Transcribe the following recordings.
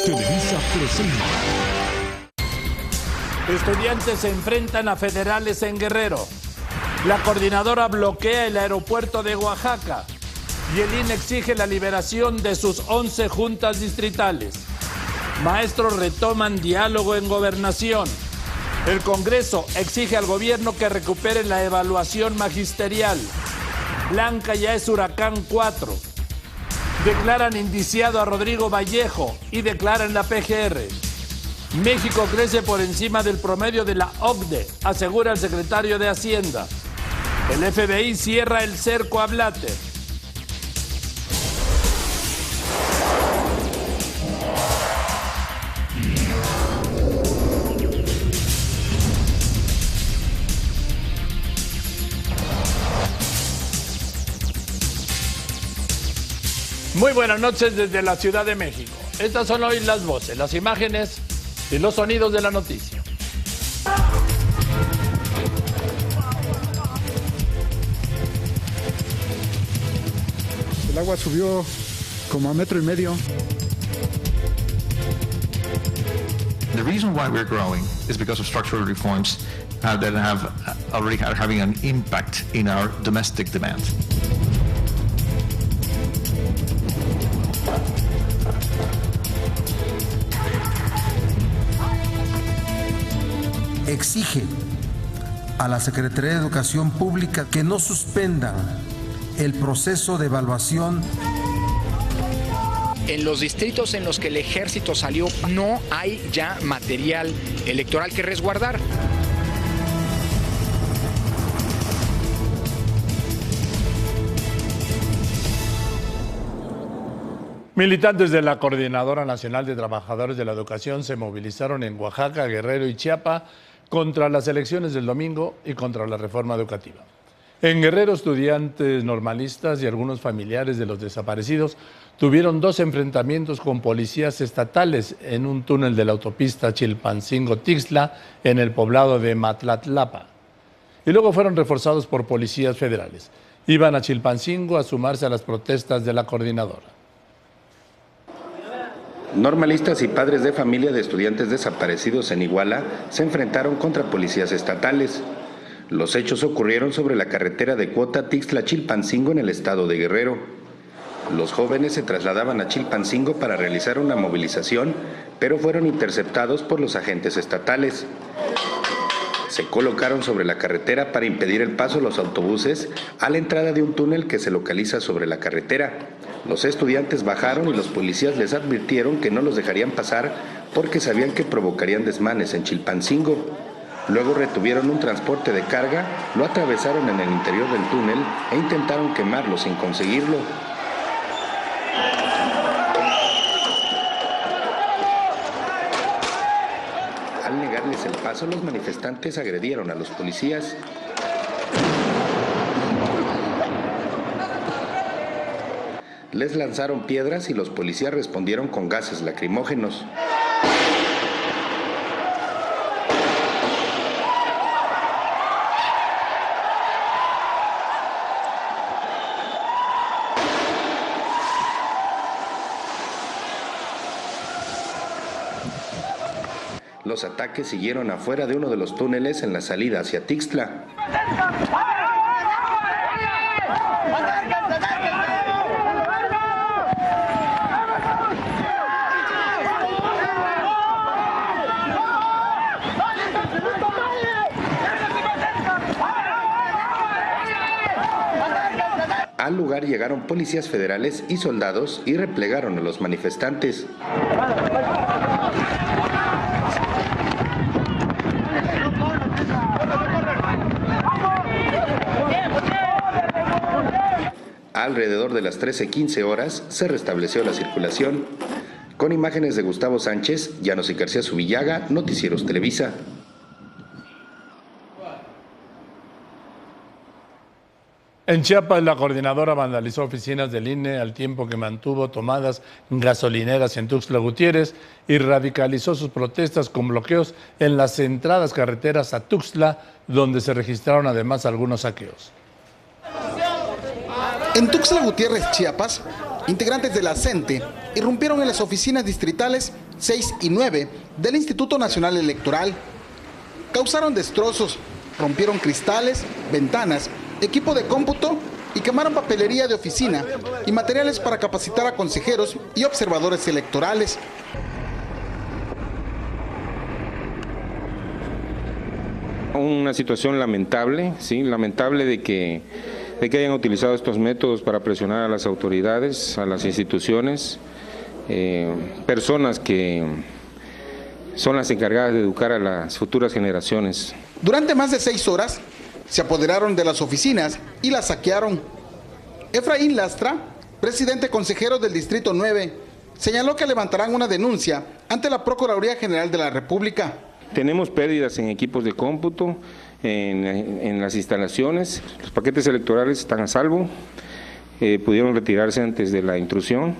Televisa presenta. Estudiantes se enfrentan a federales en Guerrero. La coordinadora bloquea el aeropuerto de Oaxaca. Y el INE exige la liberación de sus 11 juntas distritales. Maestros retoman diálogo en gobernación. El Congreso exige al gobierno que recupere la evaluación magisterial. Blanca ya es huracán 4. Declaran indiciado a Rodrigo Vallejo y declaran la PGR. México crece por encima del promedio de la OCDE, asegura el secretario de Hacienda. El FBI cierra el cerco a Blatter. Muy buenas noches desde la Ciudad de México. Estas son hoy las voces, las imágenes y los sonidos de la noticia. El agua subió como a 1.5 metros. The reason why we're growing is because of structural reforms that already having an impact in our domestic demand. Exige a la Secretaría de Educación Pública que no suspendan el proceso de evaluación. En los distritos en los que el ejército salió, no hay ya material electoral que resguardar. Militantes de la Coordinadora Nacional de Trabajadores de la Educación se movilizaron en Oaxaca, Guerrero y Chiapas contra las elecciones del domingo y contra la reforma educativa. En Guerrero, estudiantes normalistas y algunos familiares de los desaparecidos tuvieron 2 enfrentamientos con policías estatales en un túnel de la autopista Chilpancingo-Tixla en el poblado de Matlatlapa. Y luego fueron reforzados por policías federales. Iban a Chilpancingo a sumarse a las protestas de la coordinadora. Normalistas y padres de familia de estudiantes desaparecidos en Iguala se enfrentaron contra policías estatales. Los hechos ocurrieron sobre la carretera de Cuota Tixla-Chilpancingo en el estado de Guerrero. Los jóvenes se trasladaban a Chilpancingo para realizar una movilización, pero fueron interceptados por los agentes estatales. Se colocaron sobre la carretera para impedir el paso de los autobuses a la entrada de un túnel que se localiza sobre la carretera. Los estudiantes bajaron y los policías les advirtieron que no los dejarían pasar porque sabían que provocarían desmanes en Chilpancingo. Luego retuvieron un transporte de carga, lo atravesaron en el interior del túnel e intentaron quemarlo sin conseguirlo. Al negarles el paso, los manifestantes agredieron a los policías. Les lanzaron piedras y los policías respondieron con gases lacrimógenos. Los ataques siguieron afuera de uno de los túneles en la salida hacia Tixla. Al lugar llegaron policías federales y soldados y replegaron a los manifestantes. Alrededor de las 13:15 horas se restableció la circulación. Con imágenes de Gustavo Sánchez, Llanos y García Subillaga, Noticieros Televisa. En Chiapas, la coordinadora vandalizó oficinas del INE al tiempo que mantuvo tomadas gasolineras en Tuxtla Gutiérrez y radicalizó sus protestas con bloqueos en las entradas carreteras a Tuxtla, donde se registraron además algunos saqueos. En Tuxtla Gutiérrez, Chiapas, Integrantes de la CENTE irrumpieron en las oficinas distritales 6 y 9 del Instituto Nacional Electoral. Causaron destrozos, rompieron cristales, ventanas, equipo de cómputo y quemaron papelería de oficina y materiales para capacitar a consejeros y observadores electorales. Una situación lamentable, sí, lamentable de que hayan utilizado estos métodos para presionar a las autoridades, a las instituciones, personas que son las encargadas de educar a las futuras generaciones. Durante más de 6 horas se apoderaron de las oficinas y las saquearon. Efraín Lastra, presidente consejero del Distrito 9, señaló que levantarán una denuncia ante la Procuraduría General de la República. Tenemos pérdidas en equipos de cómputo, en las instalaciones, los paquetes electorales están a salvo, pudieron retirarse antes de la intrusión,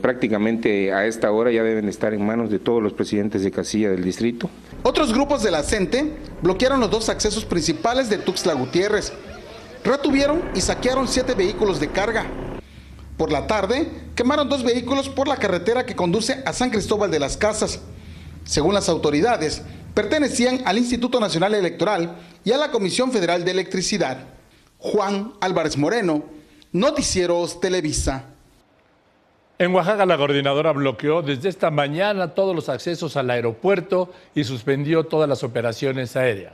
prácticamente a esta hora ya deben estar en manos de todos los presidentes de casilla del distrito. Otros grupos de la CENTE bloquearon los 2 accesos principales de Tuxtla Gutiérrez, retuvieron y saquearon 7 vehículos de carga. Por la tarde, quemaron 2 vehículos por la carretera que conduce a San Cristóbal de las Casas. Según las autoridades, pertenecían al Instituto Nacional Electoral y a la Comisión Federal de Electricidad. Juan Álvarez Moreno, Noticieros Televisa. En Oaxaca, la coordinadora bloqueó desde esta mañana todos los accesos al aeropuerto y suspendió todas las operaciones aéreas.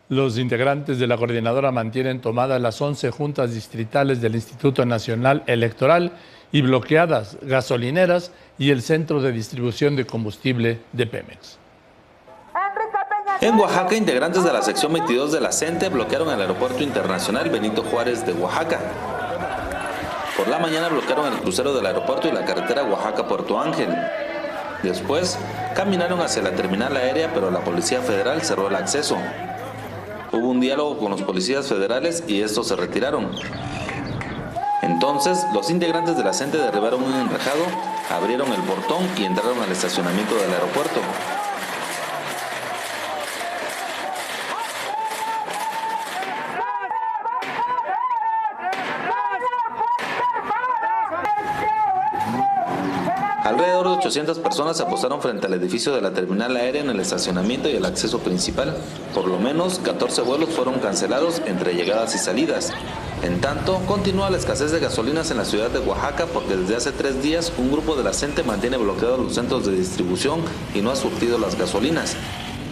Los integrantes de la coordinadora mantienen tomadas las 11 juntas distritales del Instituto Nacional Electoral y bloqueadas gasolineras y el centro de distribución de combustible de Pemex. En Oaxaca, integrantes de la sección 22 de la CENTE bloquearon el Aeropuerto Internacional Benito Juárez de Oaxaca. Por la mañana bloquearon el crucero del aeropuerto y la carretera Oaxaca-Puerto Ángel. Después, caminaron hacia la terminal aérea, pero la Policía Federal cerró el acceso. Hubo un diálogo con los policías federales y estos se retiraron. Entonces, los integrantes de la CENTE derribaron un enrejado, abrieron el portón y entraron al estacionamiento del aeropuerto. Alrededor de 800 personas se apostaron frente al edificio de la terminal aérea en el estacionamiento y el acceso principal. Por lo menos 14 vuelos fueron cancelados entre llegadas y salidas. En tanto, continúa la escasez de gasolinas en la ciudad de Oaxaca porque desde hace 3 días un grupo de la CENTE mantiene bloqueados los centros de distribución y no ha surtido las gasolinas.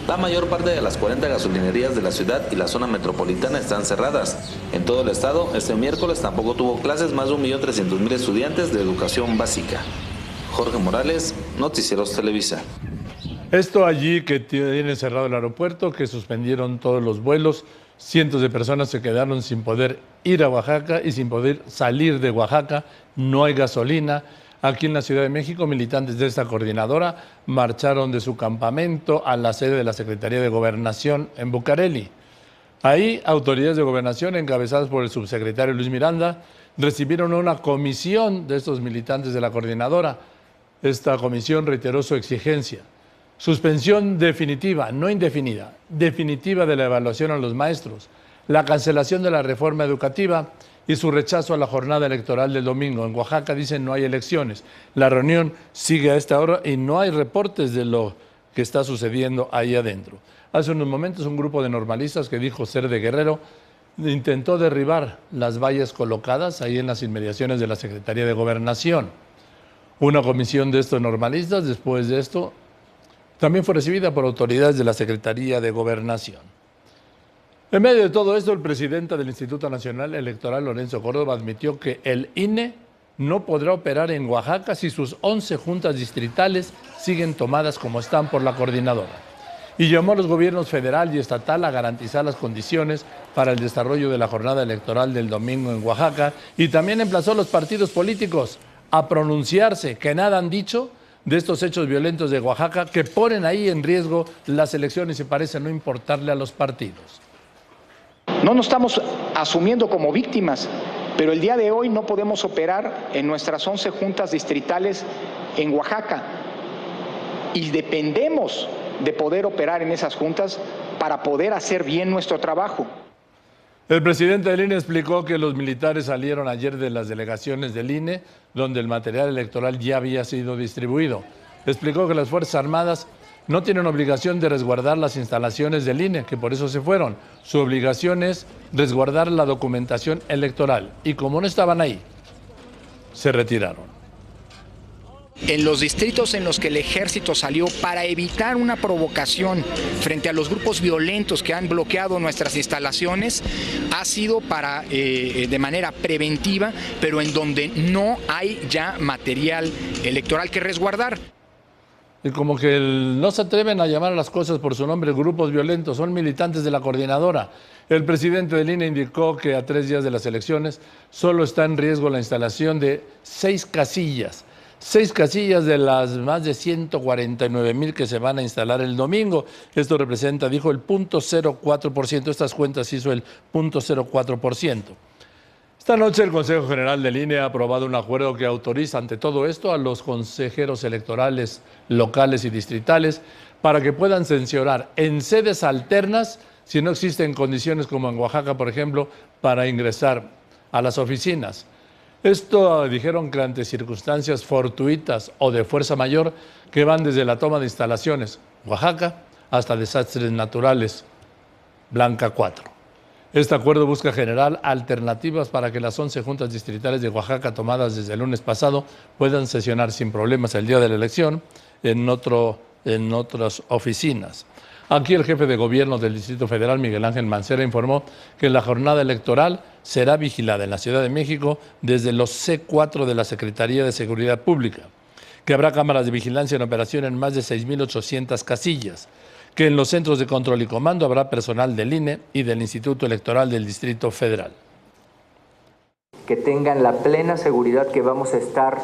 La mayor parte de las 40 gasolinerías de la ciudad y la zona metropolitana están cerradas. En todo el estado, este miércoles tampoco tuvo clases más de 1.300.000 estudiantes de educación básica. Jorge Morales, Noticieros Televisa. Esto allí que tiene cerrado el aeropuerto, que suspendieron todos los vuelos, cientos de personas se quedaron sin poder ir a Oaxaca y sin poder salir de Oaxaca, no hay gasolina. Aquí en la Ciudad de México, militantes de esta coordinadora marcharon de su campamento a la sede de la Secretaría de Gobernación en Bucareli. Ahí, autoridades de gobernación, encabezadas por el subsecretario Luis Miranda, recibieron una comisión de estos militantes de la coordinadora. Esta comisión reiteró su exigencia: suspensión definitiva, no indefinida, definitiva de la evaluación a los maestros, la cancelación de la reforma educativa y su rechazo a la jornada electoral del domingo. En Oaxaca dicen no hay elecciones. La reunión sigue a esta hora y no hay reportes de lo que está sucediendo ahí adentro. Hace unos momentos un grupo de normalistas que dijo ser de Guerrero intentó derribar las vallas colocadas ahí en las inmediaciones de la Secretaría de Gobernación. Una comisión de estos normalistas, después de esto, también fue recibida por autoridades de la Secretaría de Gobernación. En medio de todo esto, el presidente del Instituto Nacional Electoral, Lorenzo Córdoba, admitió que el INE no podrá operar en Oaxaca si sus 11 juntas distritales siguen tomadas como están por la coordinadora. Y llamó a los gobiernos federal y estatal a garantizar las condiciones para el desarrollo de la jornada electoral del domingo en Oaxaca, y también emplazó a los partidos políticos a pronunciarse, que nada han dicho de estos hechos violentos de Oaxaca que ponen ahí en riesgo las elecciones y parece no importarle a los partidos. No nos estamos asumiendo como víctimas, pero el día de hoy no podemos operar en nuestras 11 juntas distritales en Oaxaca y dependemos de poder operar en esas juntas para poder hacer bien nuestro trabajo. El presidente del INE explicó que los militares salieron ayer de las delegaciones del INE, donde el material electoral ya había sido distribuido. Explicó que las Fuerzas Armadas no tienen obligación de resguardar las instalaciones del INE, que por eso se fueron. Su obligación es resguardar la documentación electoral. Y como no estaban ahí, se retiraron. En los distritos en los que el ejército salió para evitar una provocación frente a los grupos violentos que han bloqueado nuestras instalaciones, ha sido para de manera preventiva, pero en donde no hay ya material electoral que resguardar. Y como que no se atreven a llamar a las cosas por su nombre, grupos violentos, son militantes de la coordinadora. El presidente del INE indicó que a 3 días de las elecciones solo está en riesgo la instalación de 6 casillas. 6 casillas de las más de 149,000 que se van a instalar el domingo. Esto representa, dijo, el 0.04%. Estas cuentas hizo el 0.04%. Esta noche el Consejo General del INE ha aprobado un acuerdo que autoriza ante todo esto a los consejeros electorales locales y distritales para que puedan sancionar en sedes alternas si no existen condiciones como en Oaxaca, por ejemplo, para ingresar a las oficinas. Esto dijeron que ante circunstancias fortuitas o de fuerza mayor que van desde la toma de instalaciones, Oaxaca, hasta desastres naturales, Blanca 4. Este acuerdo busca generar alternativas para que las 11 juntas distritales de Oaxaca tomadas desde el lunes pasado puedan sesionar sin problemas el día de la elección en otras oficinas. Aquí el jefe de gobierno del Distrito Federal, Miguel Ángel Mancera, informó que la jornada electoral será vigilada en la Ciudad de México desde los C4 de la Secretaría de Seguridad Pública, que habrá cámaras de vigilancia en operación en más de 6,800 casillas, que en los centros de control y comando habrá personal del INE y del Instituto Electoral del Distrito Federal. Que tengan la plena seguridad que vamos a estar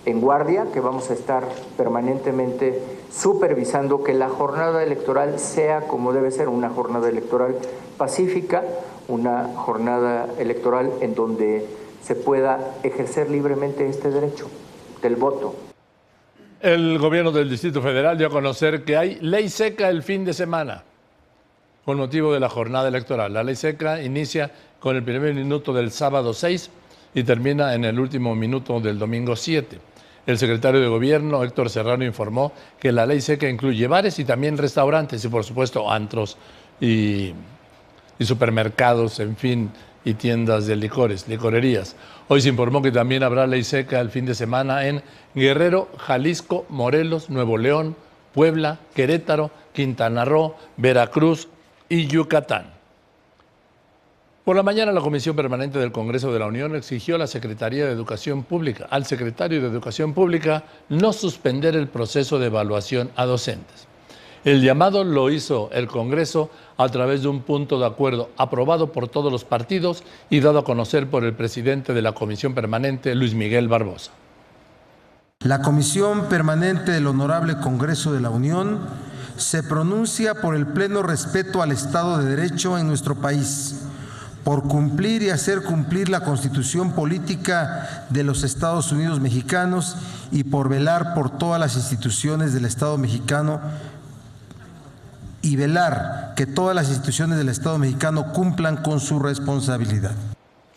en guardia, que vamos a estar permanentemente supervisando que la jornada electoral sea como debe ser, una jornada electoral pacífica, una jornada electoral en donde se pueda ejercer libremente este derecho del voto. El gobierno del Distrito Federal dio a conocer que hay ley seca el fin de semana con motivo de la jornada electoral. La ley seca inicia con el primer minuto del sábado 6 y termina en el último minuto del domingo 7. El secretario de Gobierno, Héctor Serrano, informó que la ley seca incluye bares y también restaurantes y, por supuesto, antros y supermercados, en fin, y tiendas de licores, licorerías. Hoy se informó que también habrá ley seca el fin de semana en Guerrero, Jalisco, Morelos, Nuevo León, Puebla, Querétaro, Quintana Roo, Veracruz y Yucatán. Por la mañana, la Comisión Permanente del Congreso de la Unión exigió a la Secretaría de Educación Pública, al secretario de Educación Pública, no suspender el proceso de evaluación a docentes. El llamado lo hizo el Congreso a través de un punto de acuerdo aprobado por todos los partidos y dado a conocer por el presidente de la Comisión Permanente, Luis Miguel Barbosa. La Comisión Permanente del Honorable Congreso de la Unión se pronuncia por el pleno respeto al Estado de Derecho en nuestro país, por cumplir y hacer cumplir la Constitución Política de los Estados Unidos Mexicanos y por velar por todas las instituciones del Estado mexicano y velar que todas las instituciones del Estado mexicano cumplan con su responsabilidad.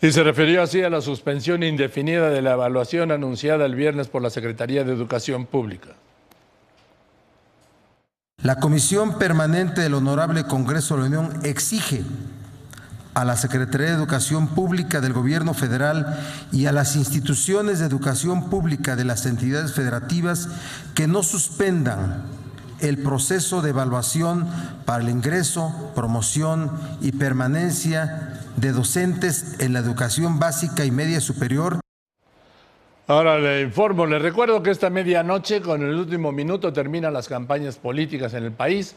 Y se refirió así a la suspensión indefinida de la evaluación anunciada el viernes por la Secretaría de Educación Pública. La Comisión Permanente del Honorable Congreso de la Unión exige a la Secretaría de Educación Pública del Gobierno Federal y a las instituciones de educación pública de las entidades federativas que no suspendan el proceso de evaluación para el ingreso, promoción y permanencia de docentes en la educación básica y media superior. Ahora le informo, le recuerdo que esta medianoche, con el último minuto, terminan las campañas políticas en el país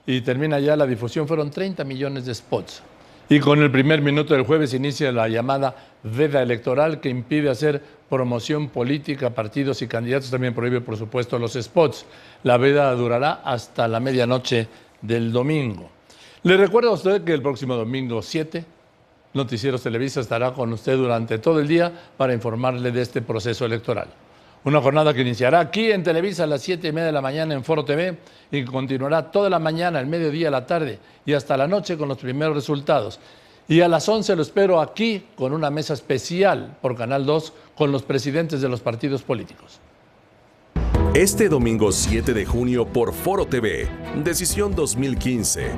y termina ya la difusión. Fueron 30 millones de spots. Y con el primer minuto del jueves inicia la llamada veda electoral que impide hacer promoción política a partidos y candidatos. También prohíbe, por supuesto, los spots. La veda durará hasta la medianoche del domingo. Le recuerdo a usted que el próximo domingo 7, Noticieros Televisa estará con usted durante todo el día para informarle de este proceso electoral. Una jornada que iniciará aquí en Televisa a las 7:30 de la mañana en Foro TV y continuará toda la mañana, el mediodía, la tarde y hasta la noche con los primeros resultados. Y a las 11 lo espero aquí con una mesa especial por Canal 2 con los presidentes de los partidos políticos. Este domingo 7 de junio por Foro TV, Decisión 2015.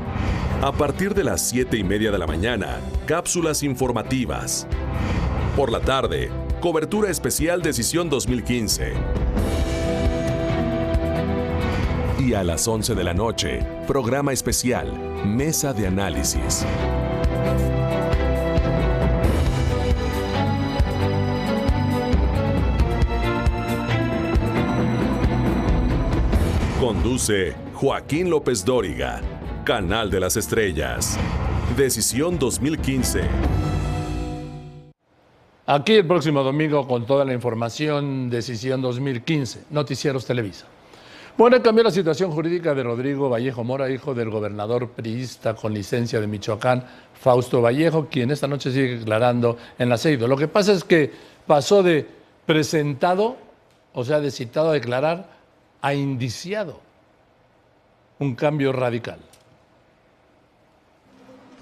A partir de las 7:30 de la mañana, cápsulas informativas. Por la tarde, cobertura especial Decisión 2015. Y a las 11 de la noche, programa especial, Mesa de Análisis. Conduce Joaquín López Dóriga, Canal de las Estrellas. Decisión 2015. Aquí el próximo domingo con toda la información, Decisión 2015, Noticieros Televisa. Bueno, cambió la situación jurídica de Rodrigo Vallejo Mora, hijo del gobernador priista con licencia de Michoacán, Fausto Vallejo, quien esta noche sigue declarando en la CEIDO. Lo que pasa es que pasó de presentado, o sea, de citado a declarar, a indiciado. Un cambio radical.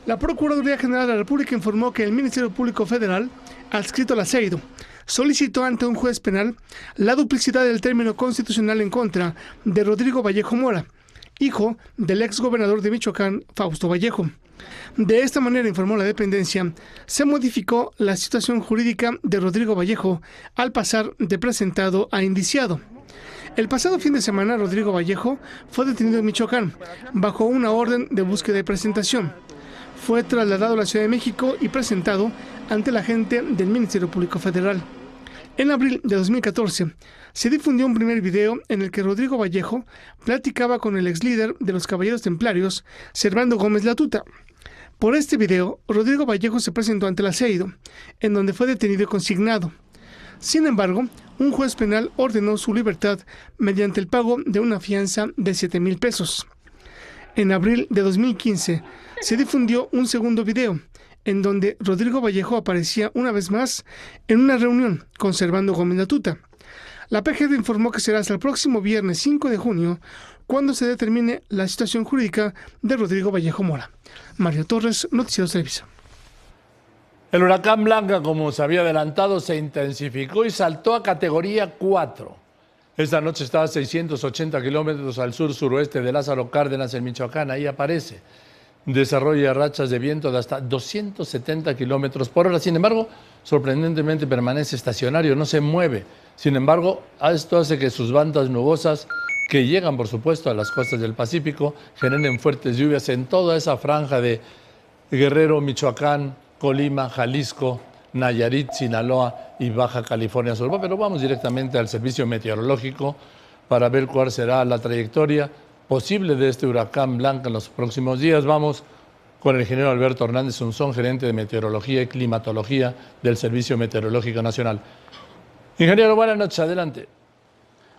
La Procuraduría General de la República informó que el Ministerio Público Federal, adscrito a la CEIDO, solicitó ante un juez penal la duplicidad del término constitucional en contra de Rodrigo Vallejo Mora, hijo del exgobernador de Michoacán, Fausto Vallejo. De esta manera, informó la dependencia, se modificó la situación jurídica de Rodrigo Vallejo al pasar de presentado a indiciado. El pasado fin de semana, Rodrigo Vallejo fue detenido en Michoacán bajo una orden de búsqueda y presentación. Fue trasladado a la Ciudad de México y presentado ante la agente del Ministerio Público Federal. En abril de 2014, se difundió un primer video en el que Rodrigo Vallejo platicaba con el ex líder de los Caballeros Templarios, Servando Gómez Latuta. Por este video, Rodrigo Vallejo se presentó ante la CEIDO, en donde fue detenido y consignado. Sin embargo, un juez penal ordenó su libertad mediante el pago de una fianza de 7,000 pesos. En abril de 2015, se difundió un segundo video, en donde Rodrigo Vallejo aparecía una vez más en una reunión con Servando Gómez Latuta. La PGR informó que será hasta el próximo viernes 5 de junio cuando se determine la situación jurídica de Rodrigo Vallejo Mora. Mario Torres, Noticieros Televisa. El huracán Blanca, como se había adelantado, se intensificó y saltó a categoría 4. Esta noche está a 680 kilómetros al sur-suroeste de Lázaro Cárdenas, en Michoacán. Ahí aparece. Desarrolla rachas de viento de hasta 270 kilómetros por hora. Sin embargo, sorprendentemente permanece estacionario, no se mueve. Sin embargo, esto hace que sus bandas nubosas, que llegan, por supuesto, a las costas del Pacífico, generen fuertes lluvias en toda esa franja de Guerrero, Michoacán, Colima, Jalisco, Nayarit, Sinaloa y Baja California Sur. Pero vamos directamente al servicio meteorológico para ver cuál será la trayectoria posible de este huracán Blanca en los próximos días. Vamos con el ingeniero Alberto Hernández Unzón, gerente de Meteorología y Climatología del Servicio Meteorológico Nacional. Ingeniero, buenas noches, adelante.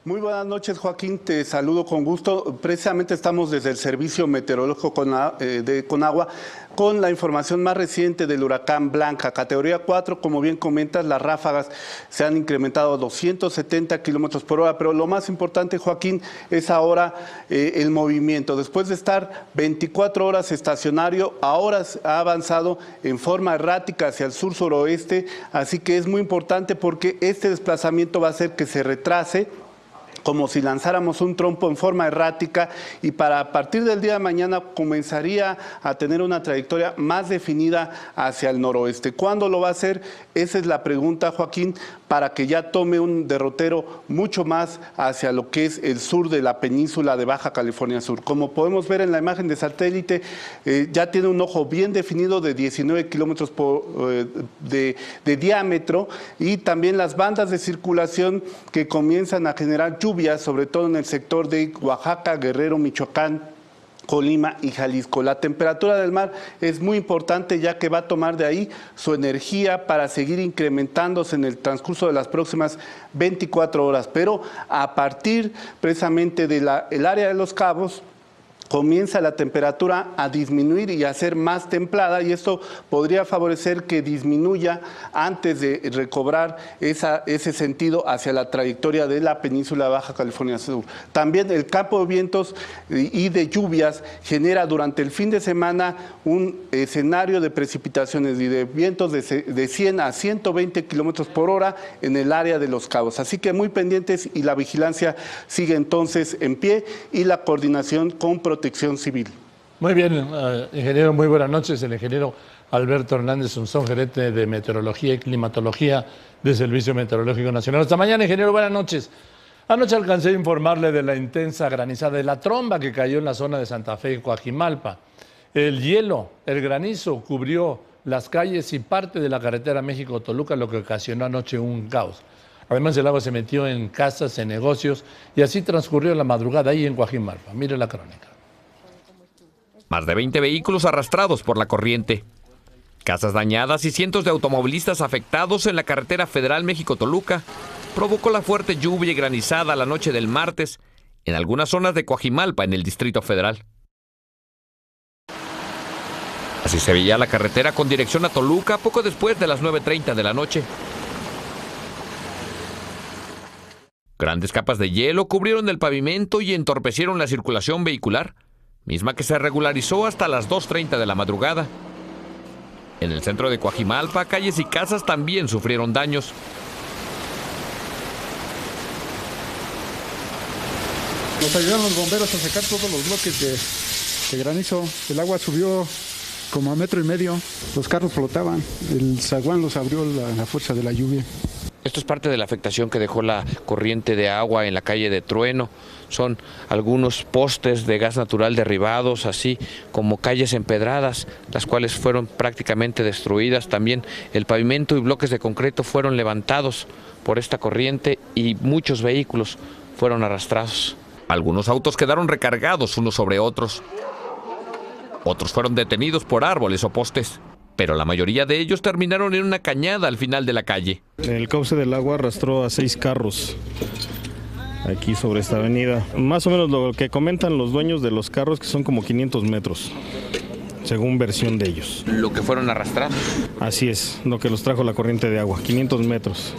Muy buenas noches, Joaquín, te saludo con gusto. Precisamente estamos desde el Servicio Meteorológico de Conagua con la información más reciente del huracán Blanca, categoría 4. Como bien comentas, las ráfagas se han incrementado a 270 kilómetros por hora, pero lo más importante, Joaquín, es ahora el movimiento. Después de estar 24 horas estacionario, ahora ha avanzado en forma errática hacia el sur-suroeste, así que es muy importante porque este desplazamiento va a hacer que se retrase, como si lanzáramos un trompo en forma errática, y a partir del día de mañana comenzaría a tener una trayectoria más definida hacia el noroeste. ¿Cuándo lo va a hacer? Esa es la pregunta, Joaquín, para que ya tome un derrotero mucho más hacia lo que es el sur de la península de Baja California Sur. Como podemos ver en la imagen de satélite, ya tiene un ojo bien definido de 19 kilómetros de diámetro, y también las bandas de circulación que comienzan a generar lluvias, sobre todo en el sector de Oaxaca, Guerrero, Michoacán, Colima y Jalisco. La temperatura del mar es muy importante, ya que va a tomar de ahí su energía para seguir incrementándose en el transcurso de las próximas 24 horas. Pero a partir precisamente del área de Los Cabos, comienza la temperatura a disminuir y a ser más templada, y esto podría favorecer que disminuya antes de recobrar ese sentido hacia la trayectoria de la península de Baja California Sur. También el campo de vientos y de lluvias genera durante el fin de semana un escenario de precipitaciones y de vientos de 100 a 120 kilómetros por hora en el área de Los Cabos. Así que muy pendientes, y la vigilancia sigue entonces en pie y la coordinación con Protección Civil. Muy bien, ingeniero, muy buenas noches. El ingeniero Alberto Hernández Unzón, gerente de Meteorología y Climatología del Servicio Meteorológico Nacional. Hasta mañana, ingeniero, buenas noches. Anoche alcancé a informarle de la intensa granizada, de la tromba que cayó en la zona de Santa Fe y Coajimalpa. El hielo, el granizo cubrió las calles y parte de la carretera México-Toluca, lo que ocasionó anoche un caos. Además, el agua se metió en casas, en negocios, y así transcurrió la madrugada ahí en Coajimalpa. Mire la crónica. Más de 20 vehículos arrastrados por la corriente, casas dañadas y cientos de automovilistas afectados en la carretera federal México-Toluca provocó la fuerte lluvia y granizada la noche del martes en algunas zonas de Coajimalpa, en el Distrito Federal. Así se veía la carretera con dirección a Toluca poco después de las 9:30 de la noche. Grandes capas de hielo cubrieron el pavimento y entorpecieron la circulación vehicular, misma que se regularizó hasta las 2:30 de la madrugada. En el centro de Coajimalpa, calles y casas también sufrieron daños. Nos ayudaron los bomberos a sacar todos los bloques de granizo. El agua subió como a 1,5 metros. Los carros flotaban. El zaguán los abrió la fuerza de la lluvia. Esto es parte de la afectación que dejó la corriente de agua en la calle de Trueno. Son algunos postes de gas natural derribados, así como calles empedradas, las cuales fueron prácticamente destruidas. También el pavimento y bloques de concreto fueron levantados por esta corriente y muchos vehículos fueron arrastrados. Algunos autos quedaron recargados unos sobre otros. Otros fueron detenidos por árboles o postes, pero la mayoría de ellos terminaron en una cañada al final de la calle. El cauce del agua arrastró a 6 carros aquí sobre esta avenida. Más o menos lo que comentan los dueños de los carros, que son como 500 metros, según versión de ellos. ¿Lo que fueron arrastrados? Así es, lo que los trajo la corriente de agua, 500 metros.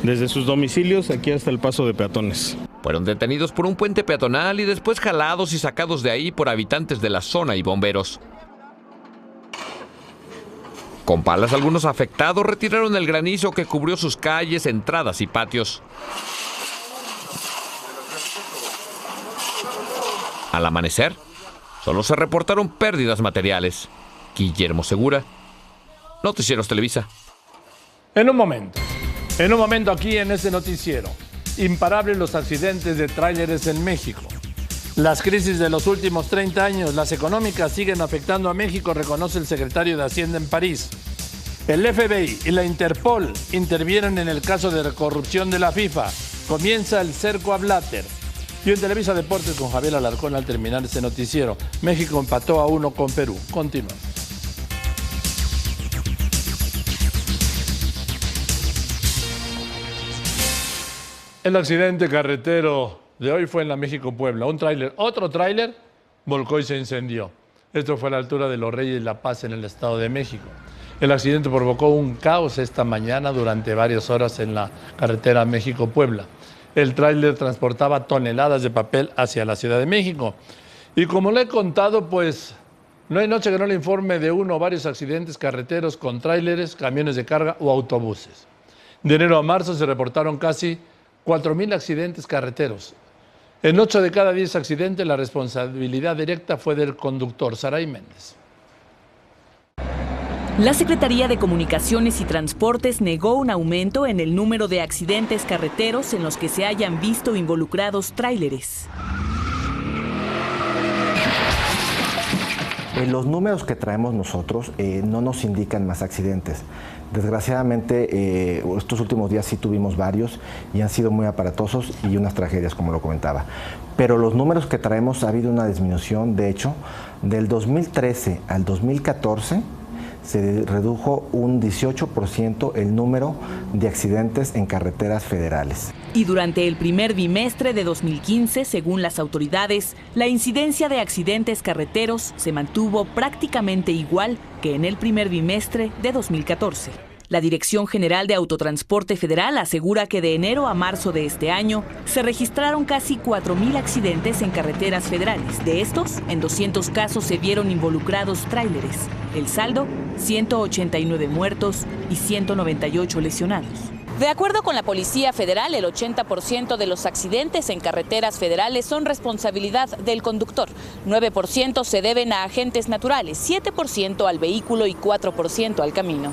Desde sus domicilios aquí hasta el paso de peatones. Fueron detenidos por un puente peatonal y después jalados y sacados de ahí por habitantes de la zona y bomberos. Con palas, algunos afectados retiraron el granizo que cubrió sus calles, entradas y patios. Al amanecer, solo se reportaron pérdidas materiales. Guillermo Segura, Noticieros Televisa. En un momento aquí en este noticiero, imparables los accidentes de tráileres en México. Las crisis de los últimos 30 años, las económicas, siguen afectando a México, reconoce el secretario de Hacienda en París. El FBI y la Interpol intervienen en el caso de corrupción de la FIFA. Comienza el cerco a Blatter. Y en Televisa Deportes con Javier Alarcón al terminar este noticiero. México empató a 1 con Perú. Continuamos. El accidente carretero de hoy fue en la México-Puebla. Otro tráiler volcó y se incendió. Esto fue a la altura de Los Reyes y La Paz en el Estado de México. El accidente provocó un caos esta mañana durante varias horas en la carretera México-Puebla. El tráiler transportaba toneladas de papel hacia la Ciudad de México. Y como le he contado, pues no hay noche que no le informe de uno o varios accidentes carreteros con tráileres, camiones de carga o autobuses. De enero a marzo se reportaron casi 4,000 accidentes carreteros. En 8 de cada 10 accidentes, la responsabilidad directa fue del conductor, Saray Méndez. La Secretaría de Comunicaciones y Transportes negó un aumento en el número de accidentes carreteros en los que se hayan visto involucrados tráileres. Los números que traemos nosotros no nos indican más accidentes. Desgraciadamente, estos últimos días sí tuvimos varios y han sido muy aparatosos y unas tragedias, como lo comentaba. Pero los números que traemos, ha habido una disminución. De hecho, del 2013 al 2014 se redujo un 18% el número de accidentes en carreteras federales. Y durante el primer bimestre de 2015, según las autoridades, la incidencia de accidentes carreteros se mantuvo prácticamente igual que en el primer bimestre de 2014. La Dirección General de Autotransporte Federal asegura que de enero a marzo de este año se registraron casi 4,000 accidentes en carreteras federales. De estos, en 200 casos se vieron involucrados tráileres. El saldo, 189 muertos y 198 lesionados. De acuerdo con la Policía Federal, el 80% de los accidentes en carreteras federales son responsabilidad del conductor. 9% se deben a agentes naturales, 7% al vehículo y 4% al camino.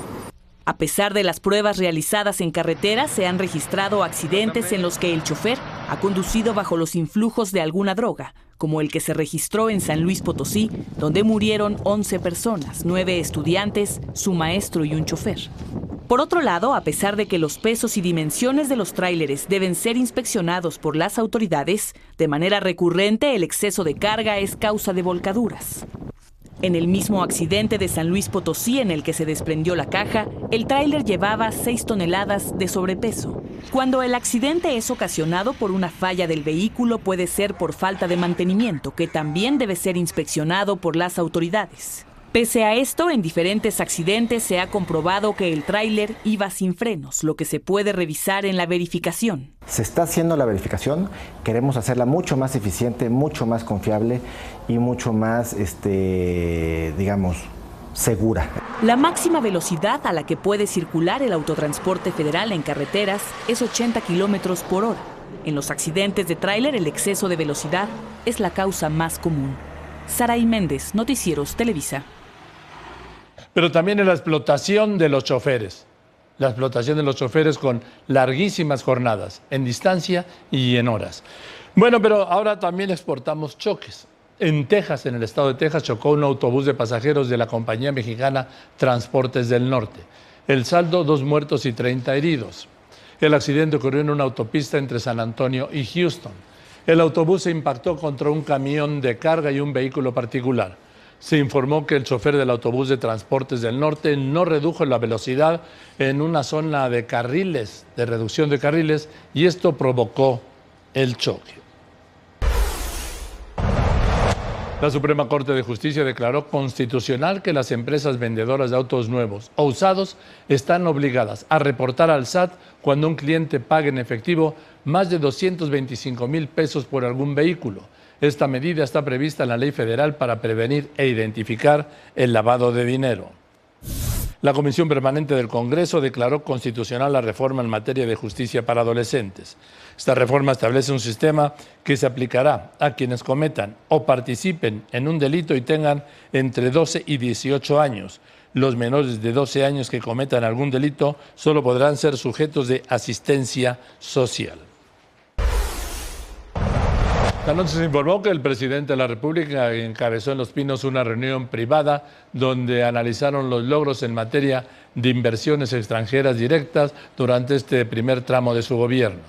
A pesar de las pruebas realizadas en carreteras, se han registrado accidentes en los que el chofer ha conducido bajo los influjos de alguna droga, como el que se registró en San Luis Potosí, donde murieron 11 personas, 9 estudiantes, su maestro y un chofer. Por otro lado, a pesar de que los pesos y dimensiones de los tráileres deben ser inspeccionados por las autoridades, de manera recurrente el exceso de carga es causa de volcaduras. En el mismo accidente de San Luis Potosí en el que se desprendió la caja, el tráiler llevaba 6 toneladas de sobrepeso. Cuando el accidente es ocasionado por una falla del vehículo, puede ser por falta de mantenimiento, que también debe ser inspeccionado por las autoridades. Pese a esto, en diferentes accidentes se ha comprobado que el tráiler iba sin frenos, lo que se puede revisar en la verificación. Se está haciendo la verificación, queremos hacerla mucho más eficiente, mucho más confiable y mucho más, segura. La máxima velocidad a la que puede circular el autotransporte federal en carreteras es 80 kilómetros por hora. En los accidentes de tráiler, el exceso de velocidad es la causa más común. Saray Méndez, Noticieros Televisa. Pero también en la explotación de los choferes. La explotación de los choferes con larguísimas jornadas, en distancia y en horas. Bueno, pero ahora también exportamos choques. En Texas, en el estado de Texas, chocó un autobús de pasajeros de la compañía mexicana Transportes del Norte. El saldo, 2 muertos y 30 heridos. El accidente ocurrió en una autopista entre San Antonio y Houston. El autobús se impactó contra un camión de carga y un vehículo particular. Se informó que el chofer del autobús de Transportes del Norte no redujo la velocidad en una zona de carriles, de reducción de carriles, y esto provocó el choque. La Suprema Corte de Justicia declaró constitucional que las empresas vendedoras de autos nuevos o usados están obligadas a reportar al SAT cuando un cliente pague en efectivo más de 225,000 pesos por algún vehículo. Esta medida está prevista en la ley federal para prevenir e identificar el lavado de dinero. La Comisión Permanente del Congreso declaró constitucional la reforma en materia de justicia para adolescentes. Esta reforma establece un sistema que se aplicará a quienes cometan o participen en un delito y tengan entre 12 y 18 años. Los menores de 12 años que cometan algún delito solo podrán ser sujetos de asistencia social. Anoche se informó que el presidente de la República encabezó en Los Pinos una reunión privada donde analizaron los logros en materia de inversiones extranjeras directas durante este primer tramo de su gobierno.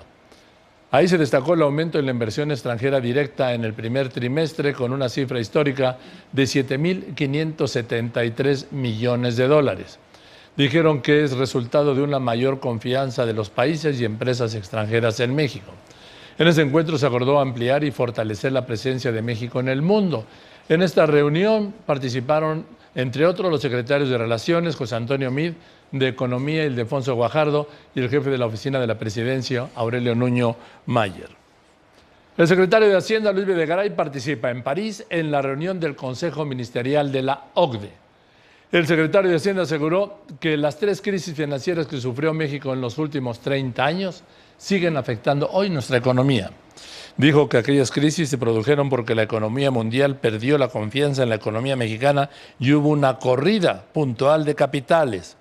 Ahí se destacó el aumento en la inversión extranjera directa en el primer trimestre con una cifra histórica de 7.573 millones de dólares. Dijeron que es resultado de una mayor confianza de los países y empresas extranjeras en México. En ese encuentro se acordó ampliar y fortalecer la presencia de México en el mundo. En esta reunión participaron, entre otros, los secretarios de Relaciones, José Antonio Meade, de Economía, Ildefonso Guajardo, y el jefe de la Oficina de la Presidencia, Aurelio Nuño Mayer. El secretario de Hacienda, Luis Videgaray, participa en París en la reunión del Consejo Ministerial de la OCDE. El secretario de Hacienda aseguró que las 3 crisis financieras que sufrió México en los últimos 30 años siguen afectando hoy nuestra economía. Dijo que aquellas crisis se produjeron porque la economía mundial perdió la confianza en la economía mexicana y hubo una corrida puntual de capitales.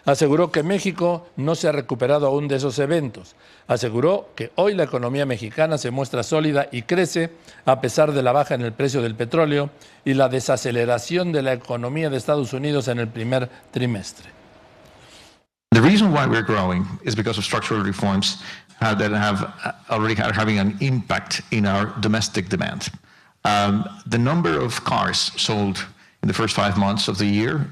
Aseguró que México no se ha recuperado aún de esos eventos. Aseguró que hoy la economía mexicana se muestra sólida y crece a pesar de la baja en el precio del petróleo y la desaceleración de la economía de Estados Unidos en el primer trimestre. The reason why we're growing is because of structural reforms that are having an impact in our domestic demand. The number of cars sold in the first 5 months of the year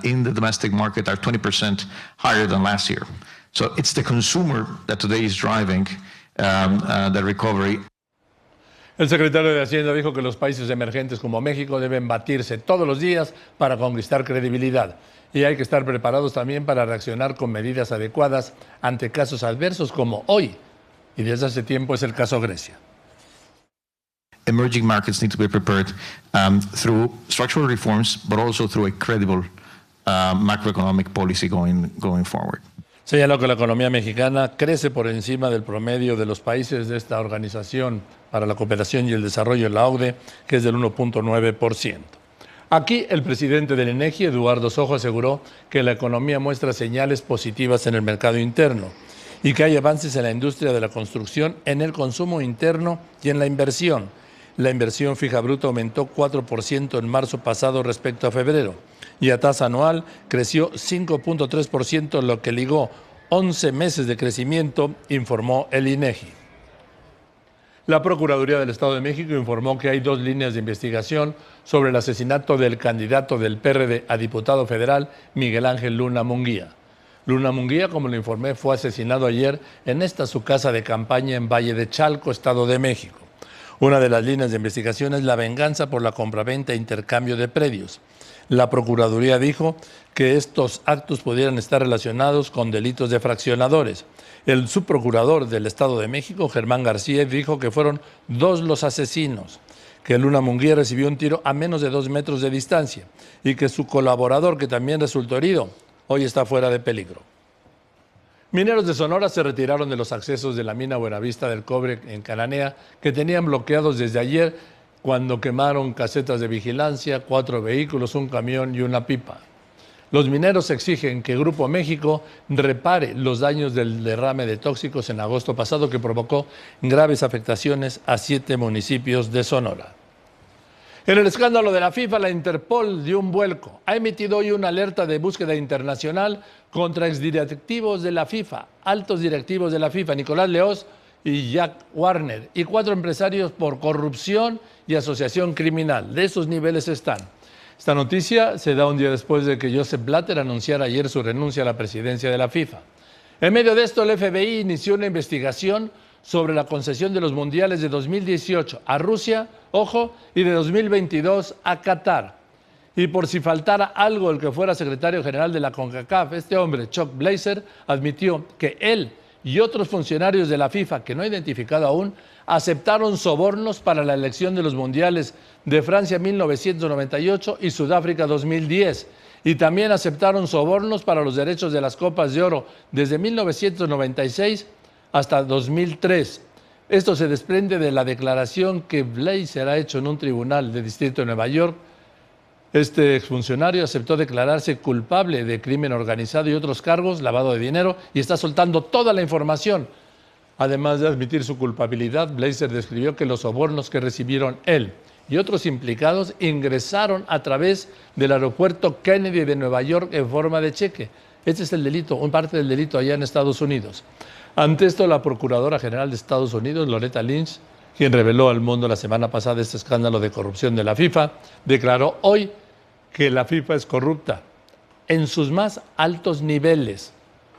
in the domestic market are 20% higher than last year. So it's the consumer that today is driving the recovery. El secretario de Hacienda dijo que los países emergentes como México deben batirse todos los días para conquistar credibilidad. Y hay que estar preparados también para reaccionar con medidas adecuadas ante casos adversos como hoy. Y desde hace tiempo es el caso Grecia. Emerging markets need to be prepared through structural reforms, but also through a credible macroeconomic policy going forward. Señaló que la economía mexicana crece por encima del promedio de los países de esta Organización para la Cooperación y el Desarrollo, la OCDE, que es del 1.9%. Aquí el presidente del INEGI, Eduardo Sojo, aseguró que la economía muestra señales positivas en el mercado interno y que hay avances en la industria de la construcción, en el consumo interno y en la inversión. La inversión fija bruta aumentó 4% en marzo pasado respecto a febrero y a tasa anual creció 5.3%, lo que ligó 11 meses de crecimiento, informó el INEGI. La Procuraduría del Estado de México informó que hay 2 líneas de investigación sobre el asesinato del candidato del PRD a diputado federal, Miguel Ángel Luna Munguía. Luna Munguía, como lo informé, fue asesinado ayer en su casa de campaña en Valle de Chalco, Estado de México. Una de las líneas de investigación es la venganza por la compraventa e intercambio de predios. La Procuraduría dijo que estos actos pudieran estar relacionados con delitos de fraccionadores. El subprocurador del Estado de México, Germán García, dijo que fueron 2 los asesinos, que Luna Munguía recibió un tiro a menos de 2 metros de distancia y que su colaborador, que también resultó herido, hoy está fuera de peligro. Mineros de Sonora se retiraron de los accesos de la mina Buenavista del Cobre en Cananea, que tenían bloqueados desde ayer cuando quemaron casetas de vigilancia, 4 vehículos, un camión y una pipa. Los mineros exigen que Grupo México repare los daños del derrame de tóxicos en agosto pasado que provocó graves afectaciones a 7 municipios de Sonora. En el escándalo de la FIFA, la Interpol dio un vuelco. Ha emitido hoy una alerta de búsqueda internacional contra exdirectivos de la FIFA, altos directivos de la FIFA, Nicolás Leoz y Jack Warner, y 4 empresarios por corrupción y asociación criminal. De esos niveles están. Esta noticia se da un día después de que Joseph Blatter anunciara ayer su renuncia a la presidencia de la FIFA. En medio de esto, el FBI inició una investigación sobre la concesión de los mundiales de 2018 a Rusia, ojo, y de 2022 a Qatar. Y por si faltara algo, el que fuera secretario general de la CONCACAF, este hombre, Chuck Blazer, admitió que él y otros funcionarios de la FIFA, que no ha identificado aún, aceptaron sobornos para la elección de los mundiales de Francia 1998 y Sudáfrica 2010. Y también aceptaron sobornos para los derechos de las Copas de Oro desde 1996 hasta 2003. Esto se desprende de la declaración que Blazer ha hecho en un tribunal de distrito de Nueva York. Este exfuncionario aceptó declararse culpable de crimen organizado y otros cargos, lavado de dinero, y está soltando toda la información. Además de admitir su culpabilidad, Blazer describió que los sobornos que recibieron él y otros implicados ingresaron a través del aeropuerto Kennedy de Nueva York en forma de cheque. Este es el delito, una parte del delito allá en Estados Unidos. Ante esto, la Procuradora General de Estados Unidos, Loretta Lynch, quien reveló al mundo la semana pasada este escándalo de corrupción de la FIFA, declaró hoy que la FIFA es corrupta en sus más altos niveles.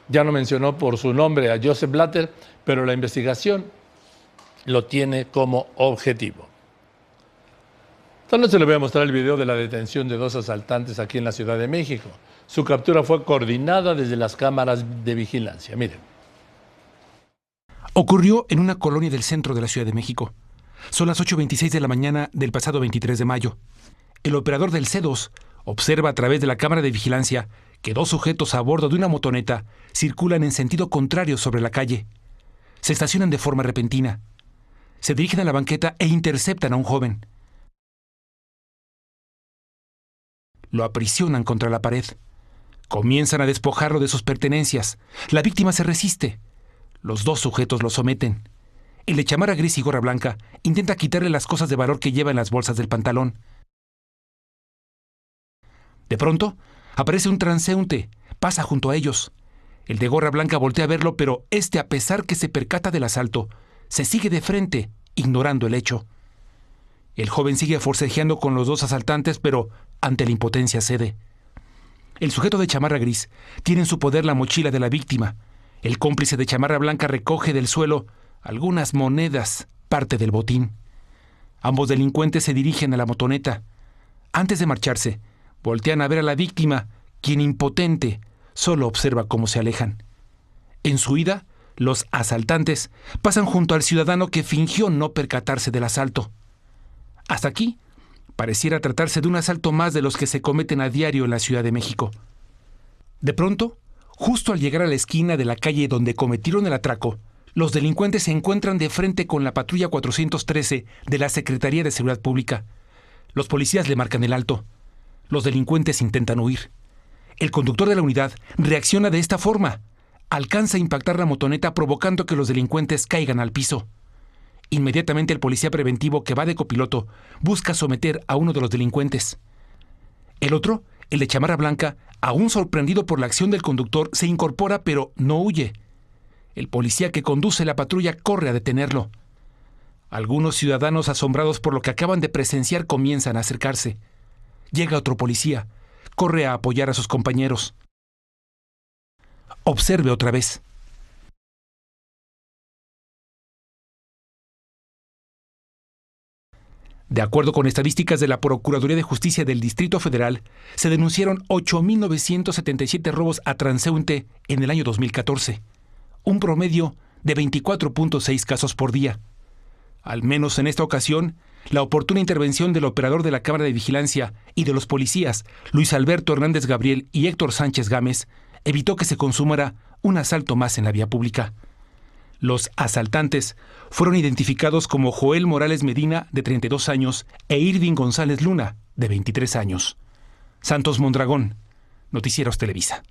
Ya no mencionó por su nombre a Joseph Blatter, pero la investigación lo tiene como objetivo. Esta noche le voy a mostrar el video de la detención de 2 asaltantes aquí en la Ciudad de México. Su captura fue coordinada desde las cámaras de vigilancia. Miren. Ocurrió en una colonia del centro de la Ciudad de México. Son las 8:26 de la mañana del pasado 23 de mayo. El operador del C2 observa a través de la cámara de vigilancia que 2 sujetos a bordo de una motoneta circulan en sentido contrario sobre la calle. Se estacionan de forma repentina. Se dirigen a la banqueta e interceptan a un joven. Lo aprisionan contra la pared. Comienzan a despojarlo de sus pertenencias. La víctima se resiste. Los 2 sujetos lo someten. El de chamarra gris y gorra blanca intenta quitarle las cosas de valor que lleva en las bolsas del pantalón. De pronto, aparece un transeúnte. Pasa junto a ellos. El de gorra blanca voltea a verlo, pero este, a pesar que se percata del asalto, se sigue de frente, ignorando el hecho. El joven sigue forcejeando con los 2 asaltantes, pero ante la impotencia cede. El sujeto de chamarra gris tiene en su poder la mochila de la víctima. El cómplice de chamarra blanca recoge del suelo algunas monedas, parte del botín. Ambos delincuentes se dirigen a la motoneta. Antes de marcharse, voltean a ver a la víctima, quien impotente solo observa cómo se alejan. En su huida, los asaltantes pasan junto al ciudadano que fingió no percatarse del asalto. Hasta aquí, pareciera tratarse de un asalto más de los que se cometen a diario en la Ciudad de México. De pronto, justo al llegar a la esquina de la calle donde cometieron el atraco, los delincuentes se encuentran de frente con la patrulla 413 de la Secretaría de Seguridad Pública. Los policías le marcan el alto. Los delincuentes intentan huir. El conductor de la unidad reacciona de esta forma. Alcanza a impactar la motoneta provocando que los delincuentes caigan al piso. Inmediatamente el policía preventivo que va de copiloto busca someter a uno de los delincuentes. El otro, el de chamarra blanca, aún sorprendido por la acción del conductor, se incorpora pero no huye. El policía que conduce la patrulla corre a detenerlo. Algunos ciudadanos asombrados por lo que acaban de presenciar comienzan a acercarse. Llega otro policía, corre a apoyar a sus compañeros. Observe otra vez. De acuerdo con estadísticas de la Procuraduría de Justicia del Distrito Federal, se denunciaron 8.977 robos a transeúnte en el año 2014, un promedio de 24.6 casos por día. Al menos en esta ocasión, la oportuna intervención del operador de la Cámara de Vigilancia y de los policías, Luis Alberto Hernández Gabriel y Héctor Sánchez Gámez, evitó que se consumara un asalto más en la vía pública. Los asaltantes fueron identificados como Joel Morales Medina, de 32 años, e Irving González Luna, de 23 años. Santos Mondragón, Noticieros Televisa.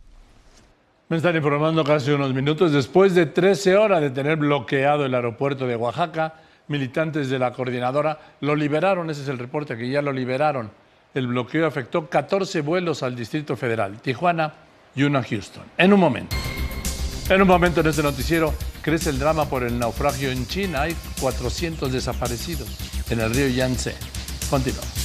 Me están informando casi unos minutos. Después de 13 horas de tener bloqueado el aeropuerto de Oaxaca, militantes de la coordinadora lo liberaron. Ese es el reporte, que ya lo liberaron. El bloqueo afectó 14 vuelos al Distrito Federal, Tijuana y uno a Houston. En un momento en este noticiero, crece el drama por el naufragio en China. Hay 400 desaparecidos en el río Yangtze. Continuamos.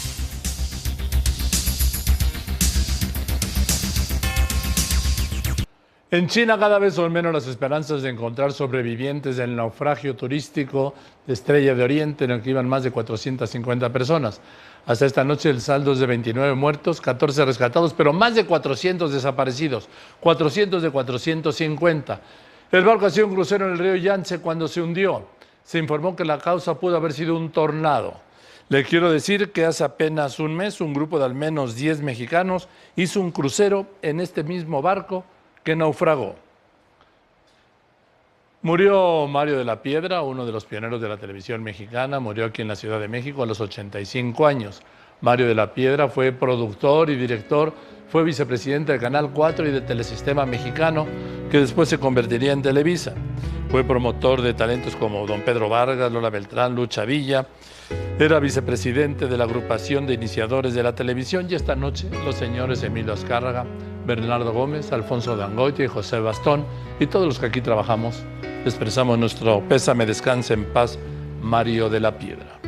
En China cada vez son menos las esperanzas de encontrar sobrevivientes del naufragio turístico de Estrella de Oriente, en el que iban más de 450 personas. Hasta esta noche el saldo es de 29 muertos, 14 rescatados, pero más de 400 desaparecidos, 400 de 450. El barco hacía un crucero en el río Yangtze cuando se hundió. Se informó que la causa pudo haber sido un tornado. Le quiero decir que hace apenas un mes un grupo de al menos 10 mexicanos hizo un crucero en este mismo barco que naufragó. Murió Mario de la Piedra, uno de los pioneros de la televisión mexicana, murió aquí en la Ciudad de México a los 85 años. Mario de la Piedra fue productor y director, fue vicepresidente de Canal 4 y de Telesistema Mexicano, que después se convertiría en Televisa. Fue promotor de talentos como Don Pedro Vargas, Lola Beltrán, Lucha Villa. Era vicepresidente de la agrupación de iniciadores de la televisión, y esta noche los señores Emilio Azcárraga, Bernardo Gómez, Alfonso Dangoitia y José Bastón y todos los que aquí trabajamos expresamos nuestro pésame. Descanse en paz, Mario de la Piedra.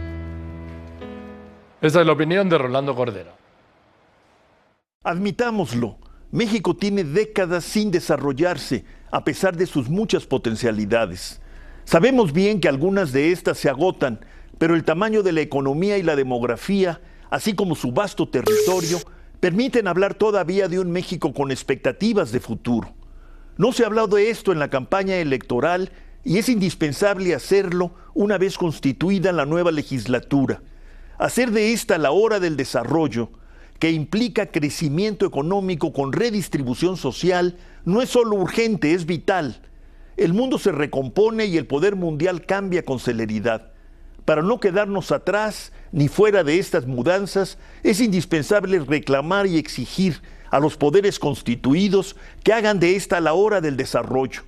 Esta es la opinión de Rolando Cordero. Admitámoslo, México tiene décadas sin desarrollarse, a pesar de sus muchas potencialidades. Sabemos bien que algunas de estas se agotan, pero el tamaño de la economía y la demografía, así como su vasto territorio, permiten hablar todavía de un México con expectativas de futuro. No se ha hablado de esto en la campaña electoral y es indispensable hacerlo una vez constituida la nueva legislatura. Hacer de esta la hora del desarrollo, que implica crecimiento económico con redistribución social, no es solo urgente, es vital. El mundo se recompone y el poder mundial cambia con celeridad. Para no quedarnos atrás ni fuera de estas mudanzas, es indispensable reclamar y exigir a los poderes constituidos que hagan de esta la hora del desarrollo.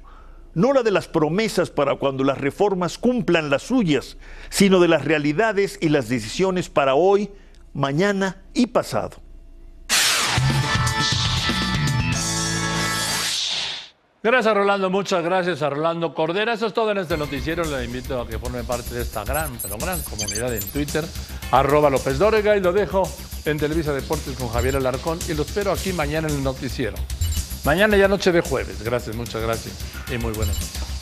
No la de las promesas para cuando las reformas cumplan las suyas, sino de las realidades y las decisiones para hoy, mañana y pasado. Gracias, Rolando. Muchas gracias a Rolando Cordero. Eso es todo en este noticiero. Le invito a que forme parte de esta gran, pero gran comunidad en Twitter, @López Dóriga, y lo dejo en Televisa Deportes con Javier Alarcón y lo espero aquí mañana en el noticiero. Mañana ya noche de jueves. Gracias, muchas gracias y muy buenas noches.